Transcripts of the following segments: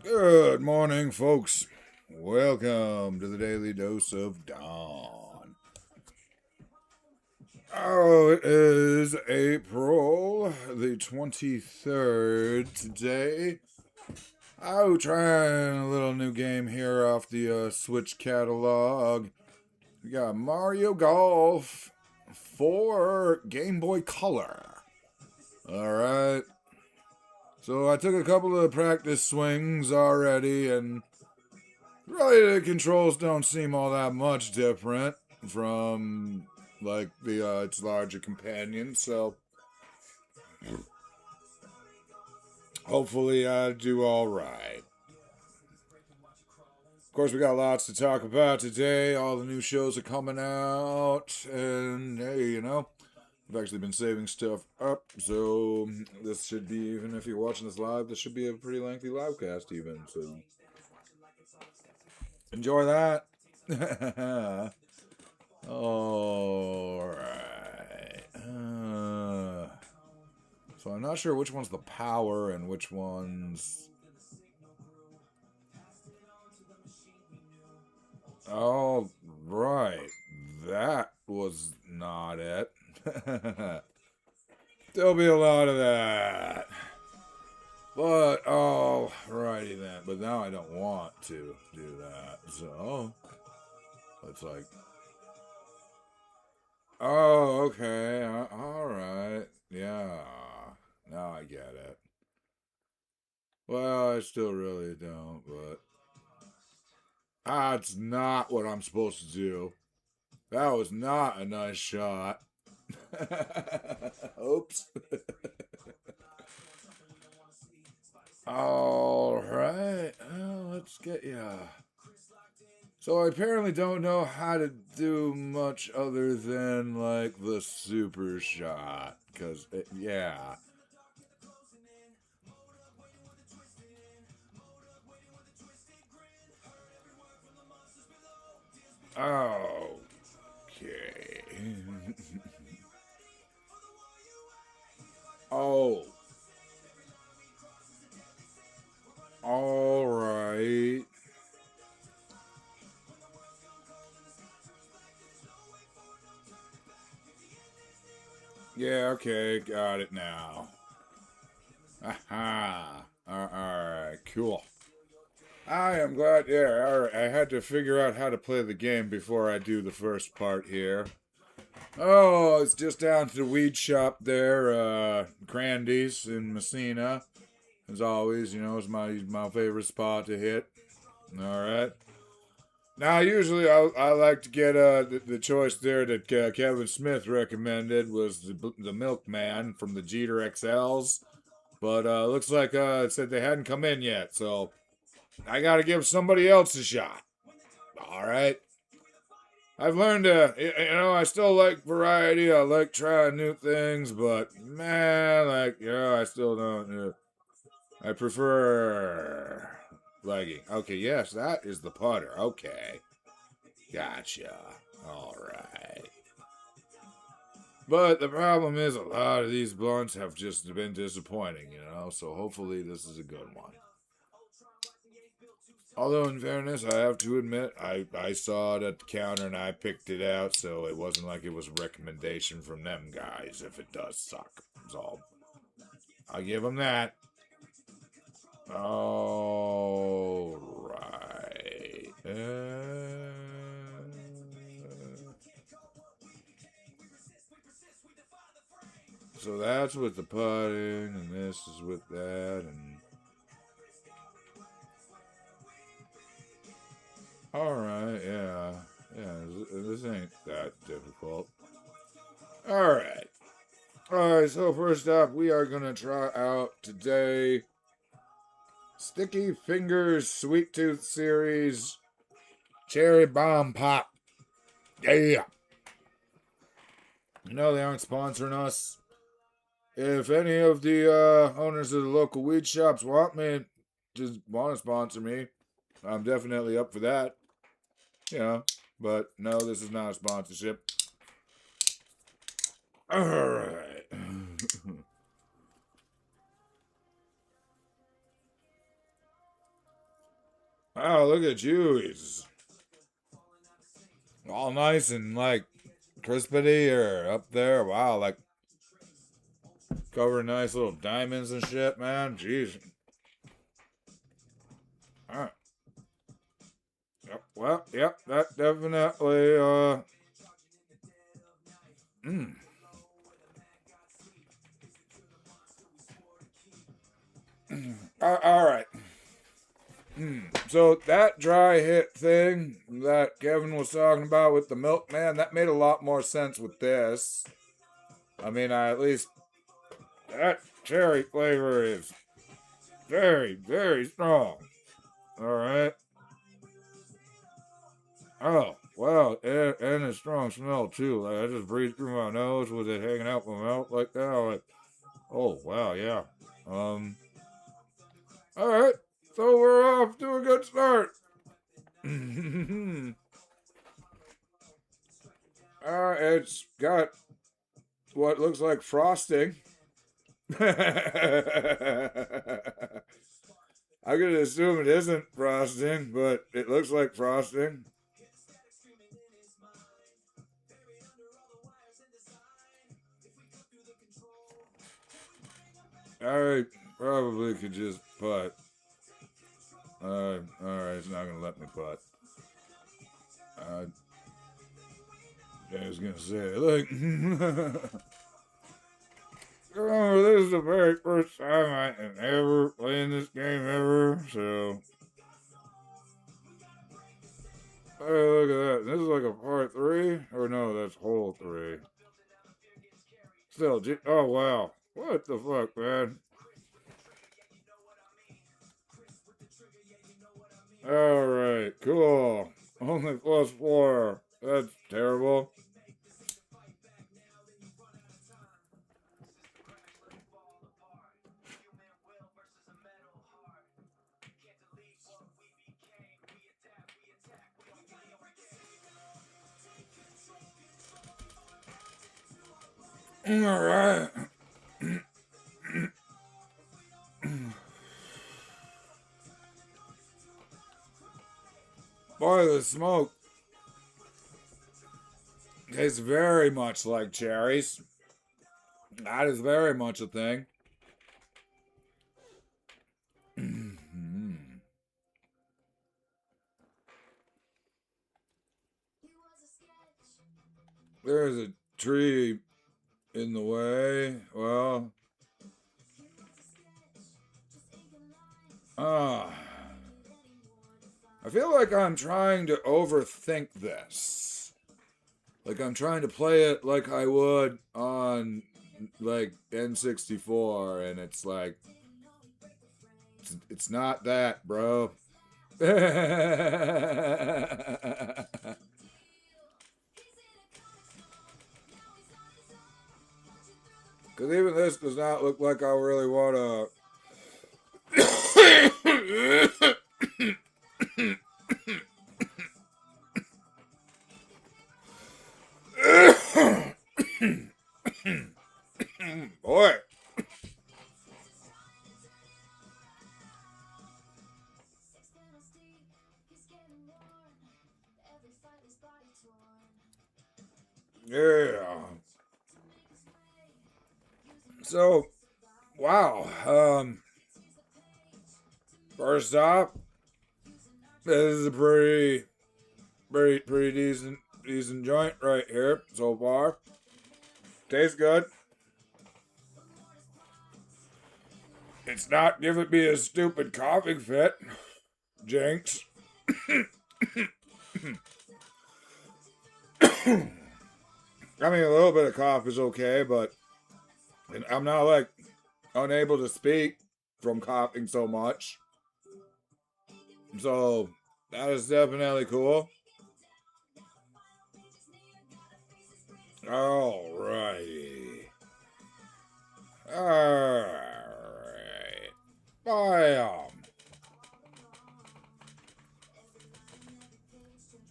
Good morning, folks. Welcome to the Daily Dose of Dawn. Oh, it is April the 23rd today. Oh, trying a little new game here off the Switch catalog. We got Mario Golf for Game Boy Color. Alright. So I took a couple of practice swings already, and really the controls don't seem all that much different from like the its larger companion. So hopefully I do all right. Of course, we got lots to talk about today. All the new shows are coming out, and hey, I've actually been saving stuff up, so this should be, even if you're watching this live, this should be a pretty lengthy live cast even, so enjoy that. Alright. So I'm not sure which one's the power and which one's... Oh, right. That was not it. There'll be a lot of that. But, alrighty then. But now I don't want to do that. So, it's like... Oh, okay. Alright. Yeah. Now I get it. Well, I still really don't, but... That's not what I'm supposed to do. That was not a nice shot. Oops. Alright. Let's get ya. So I apparently don't know how to do much other than, like, the super shot. Because, yeah. Okay. Oh. Alright. Yeah, okay, got it now. Aha. Alright, cool. I am glad, yeah, alright, I had to figure out how to play the game before I do the first part here. Oh, it's just down to the weed shop there, Crandy's in Messina. As always, is my favorite spot to hit. Alright. Now, usually I like to get the choice there that Kevin Smith recommended was the Milkman from the Jeter XLs. But looks like it said they hadn't come in yet, so I gotta give somebody else a shot. Alright. I've learned I still like variety. I like trying new things, but man, I still don't. I prefer legging. Okay, yes, that is the putter. Okay. Gotcha. Alright. But the problem is a lot of these blunts have just been disappointing, so hopefully this is a good one. Although, in fairness, I have to admit, I saw it at the counter and I picked it out, so it wasn't like it was a recommendation from them guys if it does suck. So, I'll give them that. Alright. So that's with the putting, and this is with that, and... Alright, yeah. Yeah, this ain't that difficult. Alright. Alright, so first up, we are gonna try out today Sticky Fingers Sweet Tooth Series Cherry Bomb Pop. Yeah. They aren't sponsoring us. If any of the owners of the local weed shops want to sponsor me, I'm definitely up for that. But no, this is not a sponsorship. Alright. Oh, look at you. He's all nice and like crispity or up there. Wow, like covered in nice little diamonds and shit, man. Jeez. Alright. Yep, well, yep, that definitely, mm. Alright. So that dry hit thing that Kevin was talking about with the milkman, that made a lot more sense with this. I mean, at least that cherry flavor is very, very strong. Alright. Oh, wow, and a strong smell too. Like I just breathed through my nose with it hanging out my mouth like that. Like, oh wow, yeah. Alright. So we're off to a good start. It's got what looks like frosting. I'm gonna assume it isn't frosting, but it looks like frosting. I probably could just putt. Alright, it's not gonna let me putt. I was gonna say, look. Oh, this is the very first time I am ever playing this game ever, so. Hey, look at that. This is like a part 3? Or no, that's hole 3. Still, oh wow. What the fuck, man? Alright, cool. Only +4. That's terrible. Alright. Boy, the smoke tastes very much like cherries. That is very much a thing. There's a tree in the way. Well, I feel like I'm trying to overthink this. Like I'm trying to play it like I would on like N64, and it's like it's not that, bro. Because even this does not look like I really want to. Boy. Yeah. So, wow. First off, this is a pretty decent joint right here so far. Tastes good. It's not giving me a stupid coughing fit. Jinx. I mean, a little bit of cough is okay, but I'm not like unable to speak from coughing so much. So that is definitely cool. Alrighty. Alright. Bam.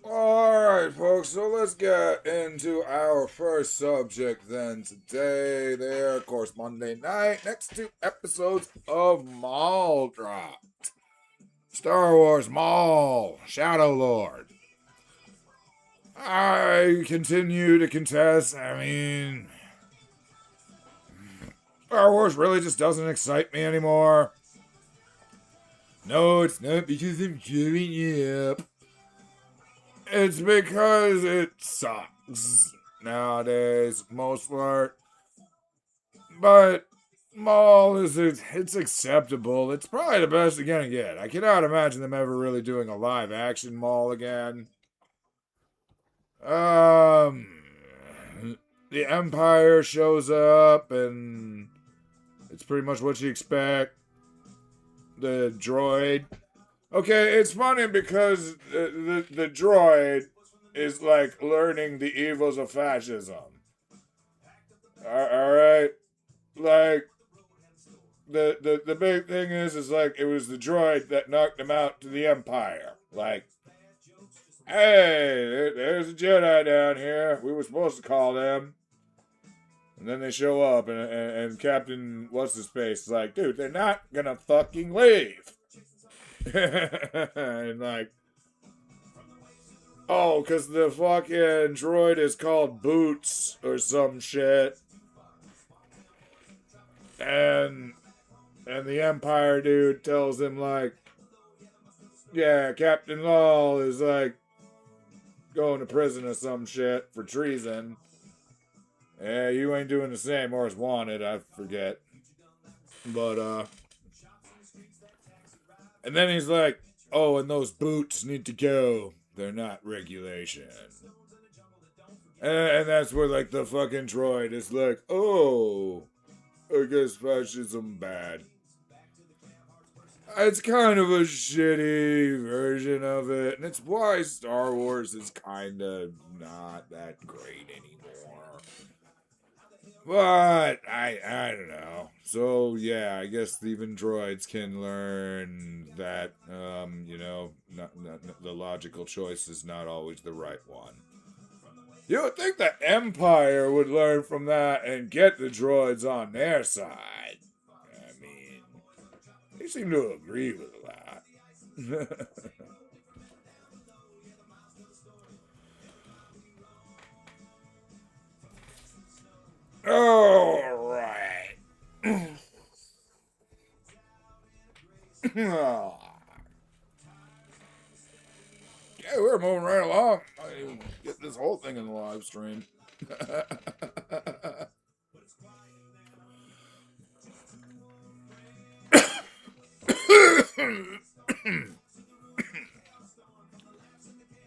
Alright, folks, so let's get into our first subject then today. There, of course, Monday night, next 2 episodes of Maul dropped. Star Wars Maul, Shadow Lord. I continue to contest. I mean, Star Wars really just doesn't excite me anymore. No, it's not because I'm giving up. It's because it sucks nowadays, most part. But Maul it's acceptable. It's probably the best they're gonna get. I cannot imagine them ever really doing a live action Maul again. The Empire shows up and it's pretty much what you expect. The droid. Okay, it's funny because the droid is like learning the evils of fascism. Alright? Like, the big thing is like, it was the droid that knocked him out to the Empire. Like, hey, there's a Jedi down here. We were supposed to call them. And then they show up, and Captain What's-His-Face is like, dude, they're not gonna fucking leave. And like, oh, because the fucking droid is called Boots or some shit. And the Empire dude tells him, like, yeah, Captain Law is, like, going to prison or some shit for treason. Yeah, you ain't doing the same, or is wanted, I forget. But, and then he's like, oh, and those boots need to go. They're not regulation. And that's where, like, the fucking droid is like, oh, I guess fascism bad. It's kind of a shitty version of it, and it's why Star Wars is kind of not that great anymore. But, I don't know. So, yeah, I guess even droids can learn that, the logical choice is not always the right one. You would think the Empire would learn from that and get the droids on their side. I mean, they seem to agree with that. All right. Yeah, we're moving right along. I didn't even get this whole thing in the live stream.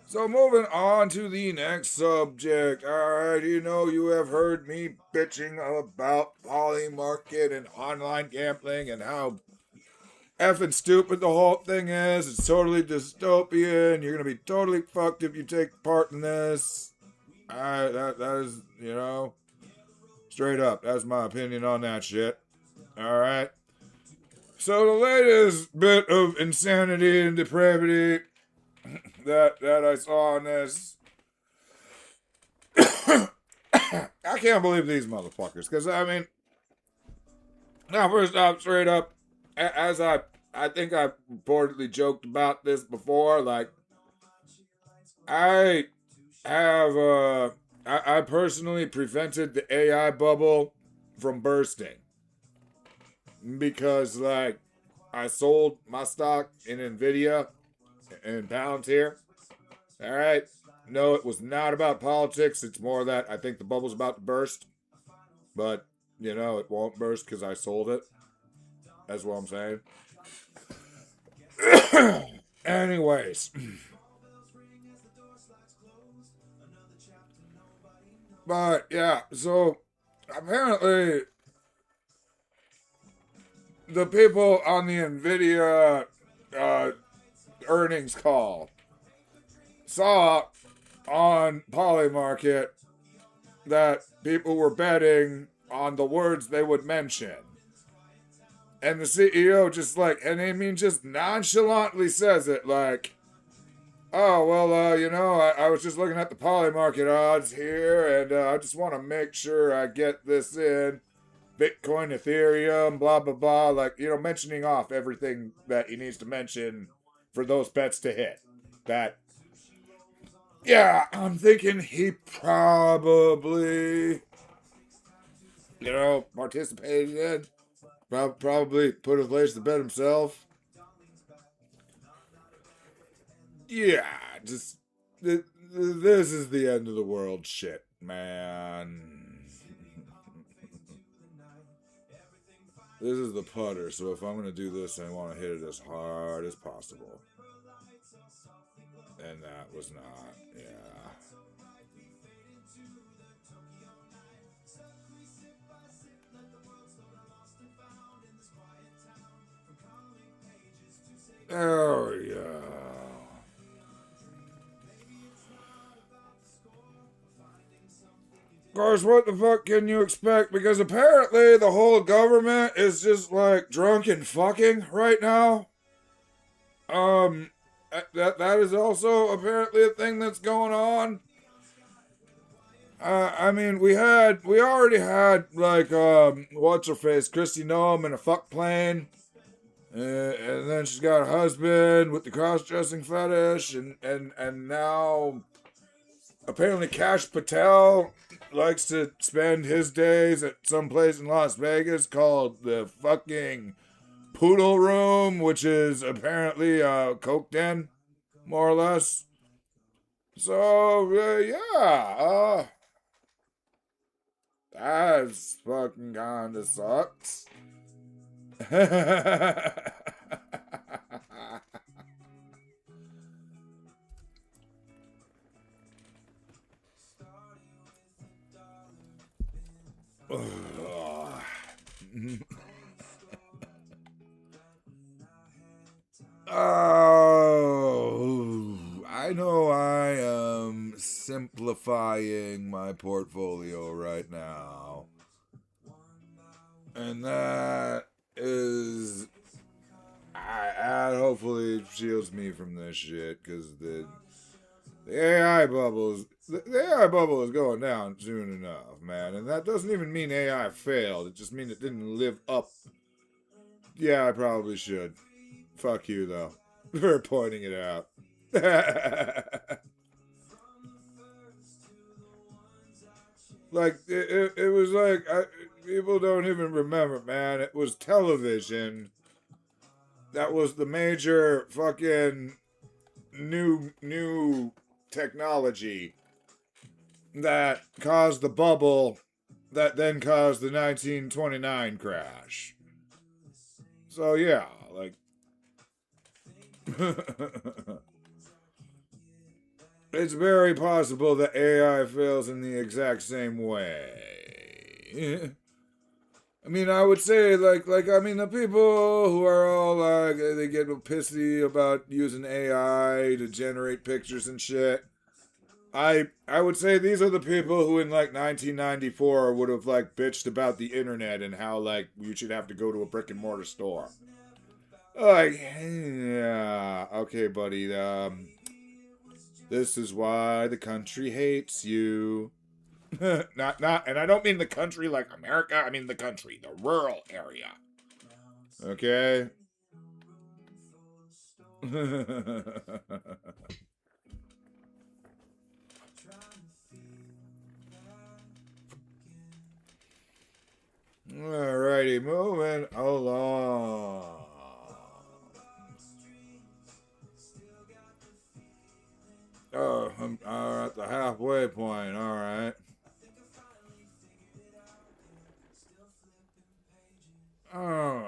So moving on to the next subject. Alright, you have heard me bitching about Polymarket and online gambling and how effing stupid the whole thing is. It's totally dystopian. You're gonna be totally fucked if you take part in this. That is, straight up. That's my opinion on that shit. Alright. So the latest bit of insanity and depravity that I saw on this. I can't believe these motherfuckers. Because, I mean, now first off, straight up, as I think I reportedly joked about this before, like, I have, I personally prevented the AI bubble from bursting. Because, like, I sold my stock in NVIDIA in pounds here. Alright. No, it was not about politics. It's more that I think the bubble's about to burst. But, it won't burst because I sold it. That's what I'm saying. Anyways. But, yeah, so apparently the people on the NVIDIA earnings call saw on Polymarket that people were betting on the words they would mention. And the CEO just just nonchalantly says it like, oh, well, I was just looking at the Polymarket odds here, and I just want to make sure I get this in. Bitcoin, Ethereum, blah, blah, blah. Like, mentioning off everything that he needs to mention for those bets to hit. That, yeah, I'm thinking he probably, participated in. Probably put in place the bet himself. Yeah, just this is the end of the world shit, man. This is the putter, so if I'm gonna do this, I want to hit it as hard as possible. And that was not, yeah. There we go. Of course, what the fuck can you expect? Because apparently the whole government is just like drunk and fucking right now. That is also apparently a thing that's going on. I mean, we already had like what's her face, Christy Noem in a fuck plane, and then she's got a husband with the cross dressing fetish, and now apparently Kash Patel likes to spend his days at some place in Las Vegas called the fucking Poodle Room, which is apparently a coke den, more or less. So yeah, that's fucking kinda sucks. Oh, I know I am simplifying my portfolio right now. And that is. I hopefully shields me from this shit, because the AI bubble is going down soon enough, man. And that doesn't even mean AI failed. It just means it didn't live up. Yeah, I probably should. Fuck you, though, for pointing it out. Like, it was like, people don't even remember, man. It was television that was the major fucking new technology that caused the bubble that then caused the 1929 crash. So yeah, like it's very possible that AI fails in the exact same way. I mean, I would say, I mean, the people who are all like, they get pissy about using AI to generate pictures and shit. I would say these are the people who in like 1994 would have like bitched about the internet and how like you should have to go to a brick and mortar store. Like, yeah, okay, buddy. This is why the country hates you. not, and I don't mean the country like America. I mean the country, the rural area. Okay. Alrighty, moving along. Oh, I'm at the halfway point. All right. All right.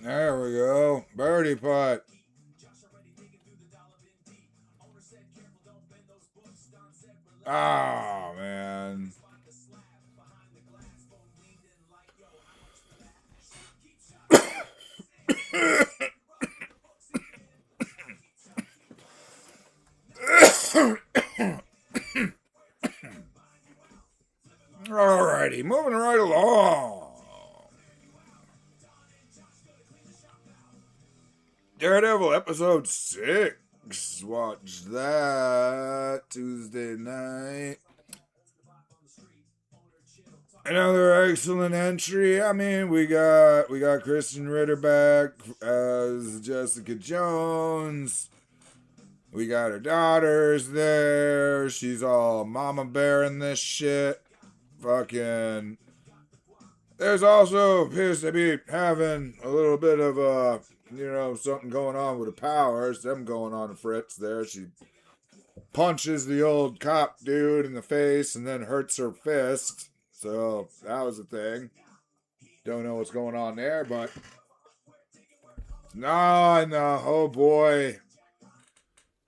There we go. Birdie putt. Oh, man. Alrighty, moving right along. Daredevil episode 6. Watch that Tuesday night. Another excellent entry. I mean, we got Kristen Ritter back as Jessica Jones. We got her daughters there. She's all mama bear in this shit. Fucking. There's also appears to be having a little bit of something going on with the powers. Them going on to Fritz there. She punches the old cop dude in the face and then hurts her fist. So that was a thing. Don't know what's going on there, but no, oh boy,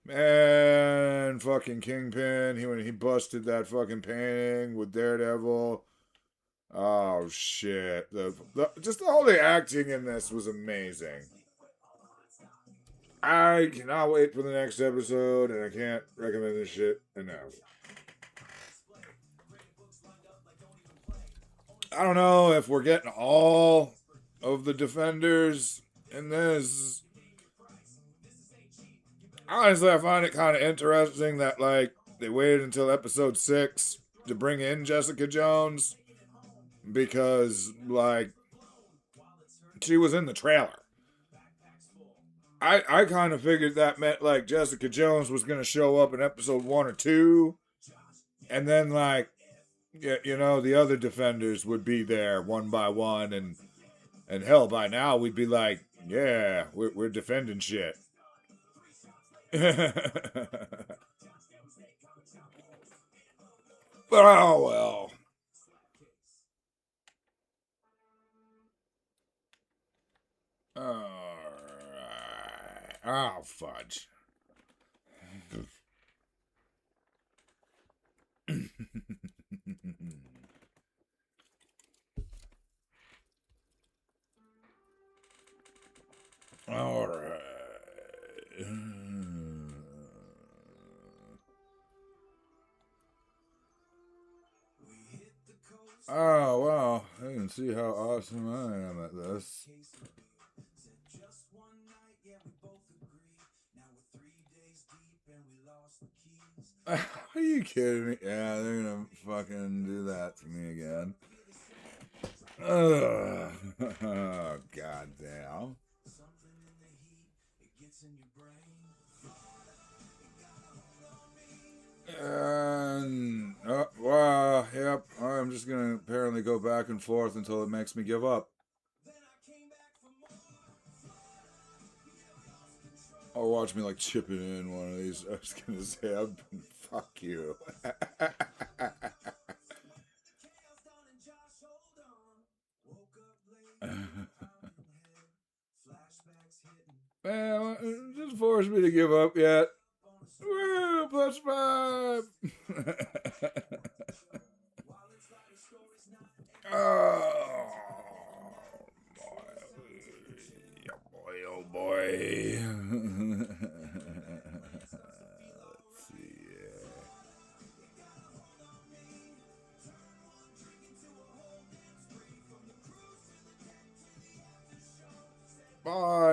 man, fucking Kingpin. When he busted that fucking painting with Daredevil. Oh shit! Just all the acting in this was amazing. I cannot wait for the next episode, and I can't recommend this shit enough. I don't know if we're getting all of the Defenders in this. Honestly, I find it kind of interesting that, like, they waited until episode 6 to bring in Jessica Jones because, like, she was in the trailer. I kind of figured that meant, like, Jessica Jones was going to show up in episode 1 or 2, and then, like, the other Defenders would be there one by one, and hell, by now we'd be like, yeah, we're defending shit. But oh well. Alright. Oh, fudge. Alright. Oh, wow. I can see how awesome I am at this. Are you kidding me? Yeah, they're gonna fucking do that to me again. Oh, goddamn. And, wow, yep, I'm just gonna apparently go back and forth until it makes me give up. Or watch me, like, chipping in one of these. I was gonna say, fuck you. Man, just force me to give up yet. Woo, +5. Oh boy, oh boy. Let's see. Bye.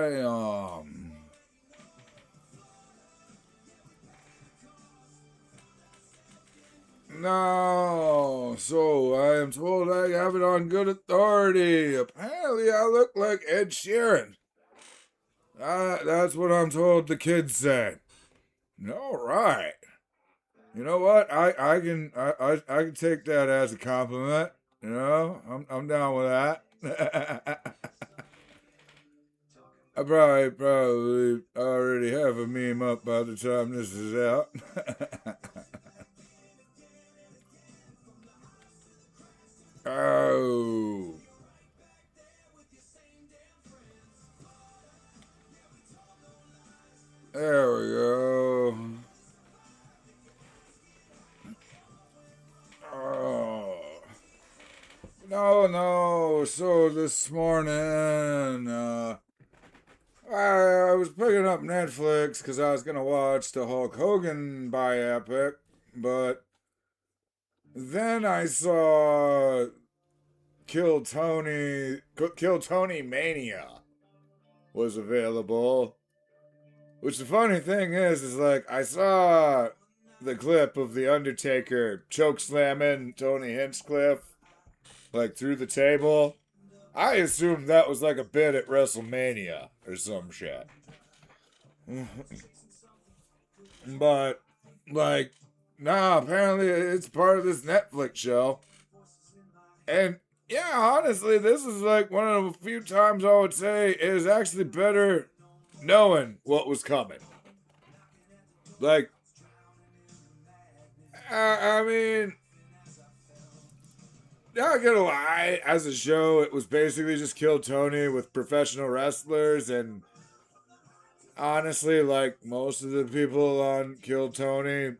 No, so I am told I have it on good authority. Apparently, I look like Ed Sheeran. That's what I'm told the kids say. All right. You know what? I can take that as a compliment. You know, I'm down with that. I probably already have a meme up by the time this is out. Oh. There we go. Oh. No. So this morning, I I was picking up Netflix because I was gonna watch the Hulk Hogan biopic, but then I saw Kill Tony Mania was available. Which the funny thing is like I saw the clip of the Undertaker choke slamming Tony Hinchcliffe like through the table. I assumed that was like a bit at WrestleMania or some shit. But like, nah, apparently it's part of this Netflix show. And yeah, honestly, this is like one of the few times I would say it is actually better knowing what was coming. Like, I mean, not gonna lie, as a show, it was basically just Kill Tony with professional wrestlers, and honestly, like most of the people on Kill Tony,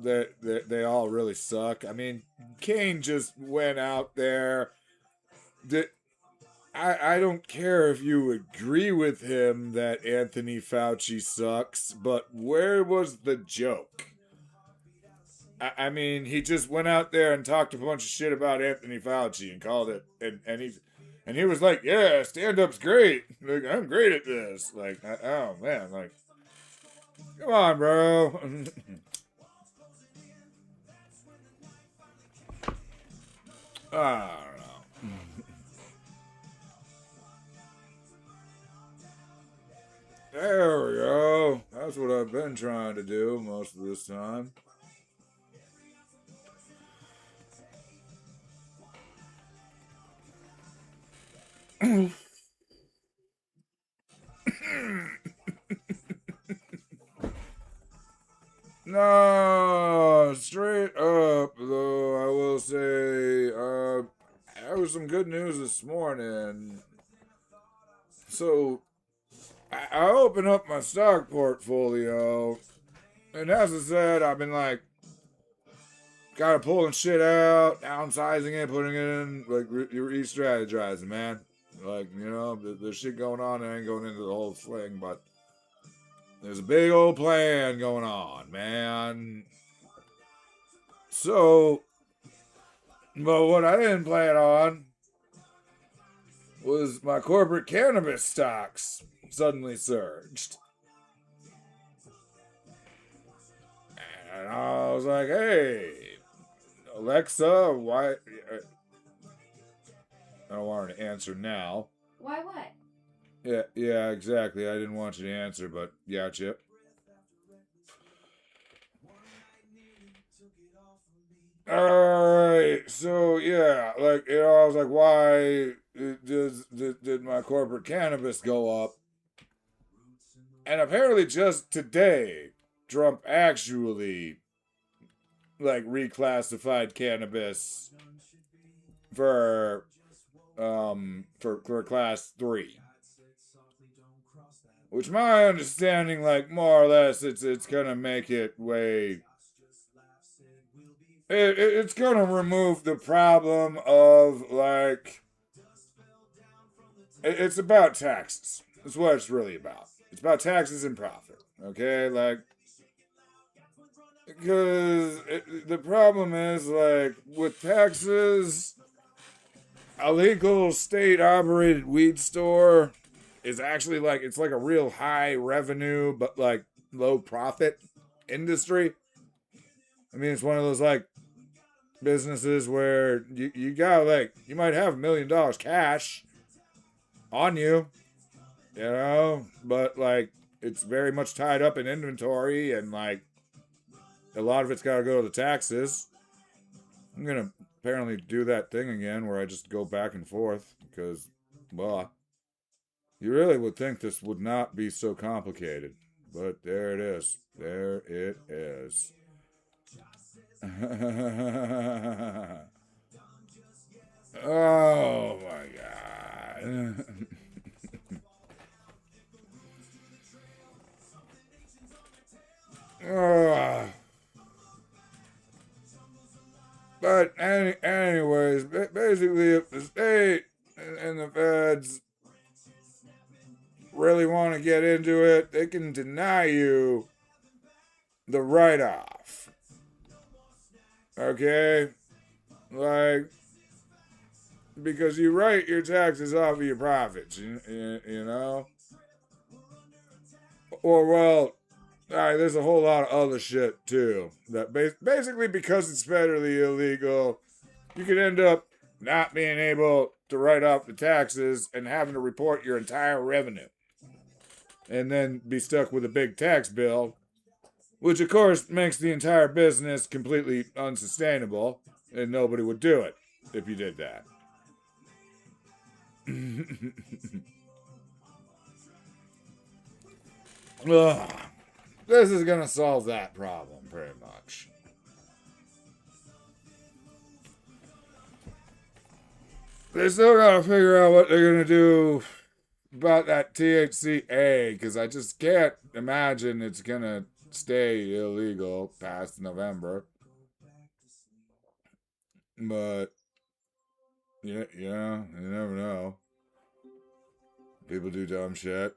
they all really suck. I mean, Kane just went out there. I don't care if you agree with him that Anthony Fauci sucks, but where was the joke? I mean, he just went out there and talked a bunch of shit about Anthony Fauci and called it, and he was like, "Yeah, stand-up's great. Like, I'm great at this." Like, oh man, like, come on, bro. I don't know. There we go. That's what I've been trying to do most of this time. No, straight up though, I will say, there was some good news this morning. So, I opened up my stock portfolio, and as I said, I've been like, kind of pulling shit out, downsizing it, putting it in, like, re-strategizing, man. Like, you know, there's shit going on, I ain't going into the whole thing, but there's a big old plan going on, man. So, but what I didn't plan on was my corporate cannabis stocks suddenly surged. And I was like, hey, Alexa, why? I don't want her to answer now. Why what? Yeah, exactly. I didn't want you to answer, but yeah, Chip. Alright, so yeah, like, you know, I was like, why did my corporate cannabis go up? And apparently just today, Trump actually, like, reclassified cannabis for, for class 3. Which my understanding, like, more or less, it's gonna make it way... It's gonna remove the problem of, like... It's about taxes. That's what it's really about. It's about taxes and profit. Okay? Like... Because the problem is, like, with taxes... A legal state-operated weed store is actually, like, it's like a real high revenue, but, like, low profit industry. I mean, it's one of those, like, businesses where you got, like, you might have $1 million cash on you, you know, but, like, it's very much tied up in inventory, and, like, a lot of it's got to go to the taxes. I'm gonna apparently do that thing again where I just go back and forth because, well, you really would think this would not be so complicated, but there it is. There it is. Oh my god. But anyways, basically, if the state and the feds really want to get into it, they can deny you the write-off. Okay? Like, because you write your taxes off of your profits, you know? Or, well, there's a whole lot of other shit, too. That basically, because it's federally illegal, you could end up not being able to write off the taxes and having to report your entire revenue. And then be stuck with a big tax bill, which, of course, makes the entire business completely unsustainable, and nobody would do it if you did that. Ugh. This is going to solve that problem, pretty much. They still got to figure out what they're going to do about that THCA, because I just can't imagine it's going to stay illegal past November. But, yeah, you never know. People do dumb shit.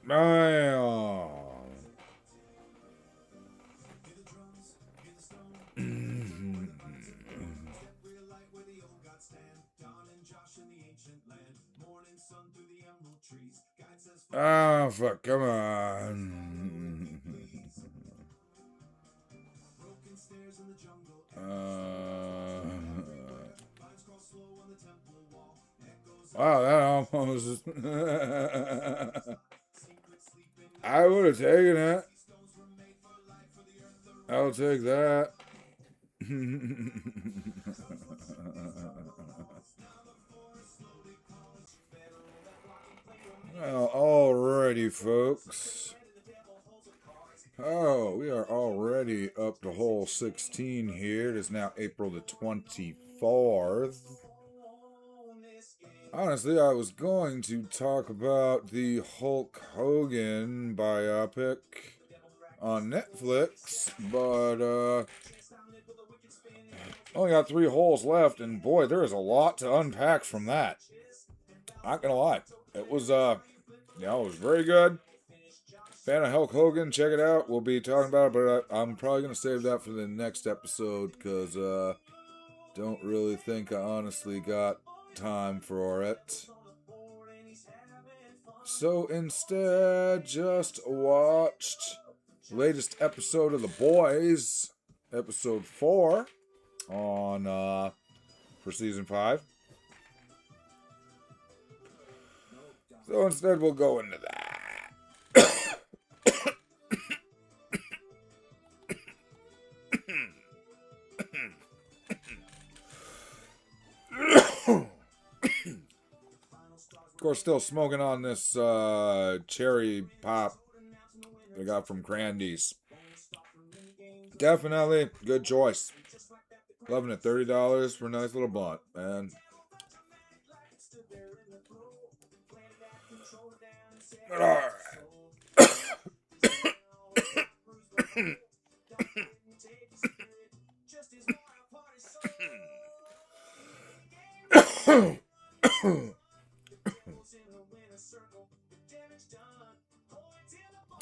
Marion. Oh, fuck, come on. Wow, that almost... I would have taken it. I'll take that. Well, alrighty, folks. Oh, we are already up to hole 16 here. It is now April the 24th. Honestly, I was going to talk about the Hulk Hogan biopic on Netflix, but only got 3 holes left, and boy, there is a lot to unpack from that. Not gonna lie, it was it was very good. Fan of Hulk Hogan, check it out. We'll be talking about it, but I'm probably gonna save that for the next episode because don't really think I honestly got time for it. So instead, just watched the latest episode of The Boys, episode 4, on for season 5. So instead, we'll go into that. Of course, still smoking on this cherry pop I got from Crandy's. Definitely good choice. Loving it. $30 for a nice little blunt, man. Alright.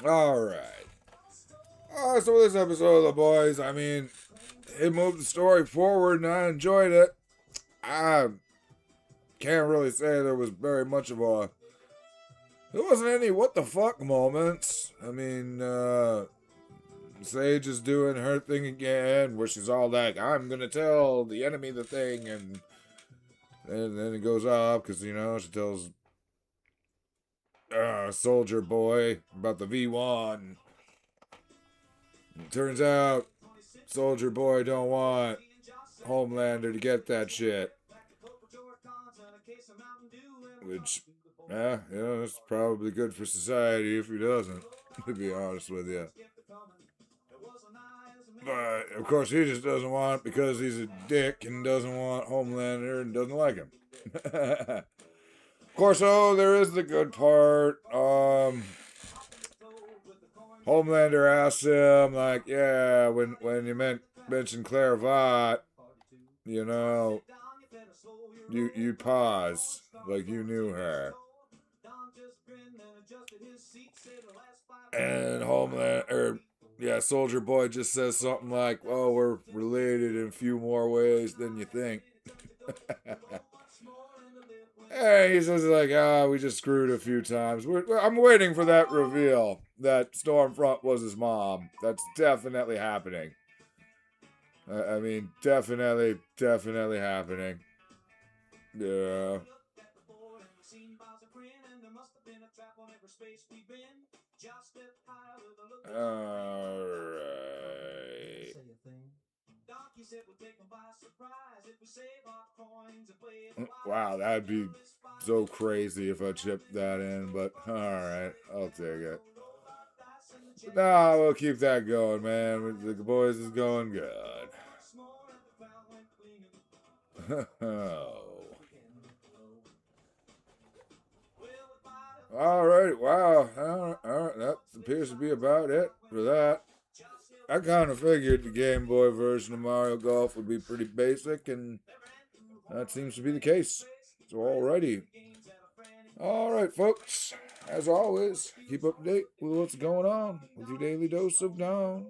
Alright. So this episode of The Boys, I mean, it moved the story forward and I enjoyed it. I can't really say there was very much of a... There wasn't any what the fuck moments. I mean, Sage is doing her thing again, where she's all like, I'm gonna tell the enemy the thing, and then it goes off, because, you know, she tells Soldier Boy about the V1. It turns out Soldier Boy don't want Homelander to get that shit. Which, it's probably good for society if he doesn't, to be honest with you. But, of course, he just doesn't want it because he's a dick and doesn't want Homelander and doesn't like him. Of course, there is the good part. Homelander asks him, like, yeah, when you mentioned Clairvot, you know, you pause, like you knew her. And Soldier Boy just says something like, "Oh, we're related in a few more ways than you think." And he says like, we just screwed a few times. I'm waiting for that reveal that Stormfront was his mom. That's definitely happening. I mean, definitely happening. Yeah. Alright. Wow, that'd be so crazy if I chipped that in, but alright, I'll take it. Nah, we'll keep that going, man. The boys is going good. Alright, wow. Alright, that appears to be about it for that. I kind of figured the Game Boy version of Mario Golf would be pretty basic, and that seems to be the case. So, alrighty. Alright, folks. As always, keep up to date with what's going on with your daily dose of down.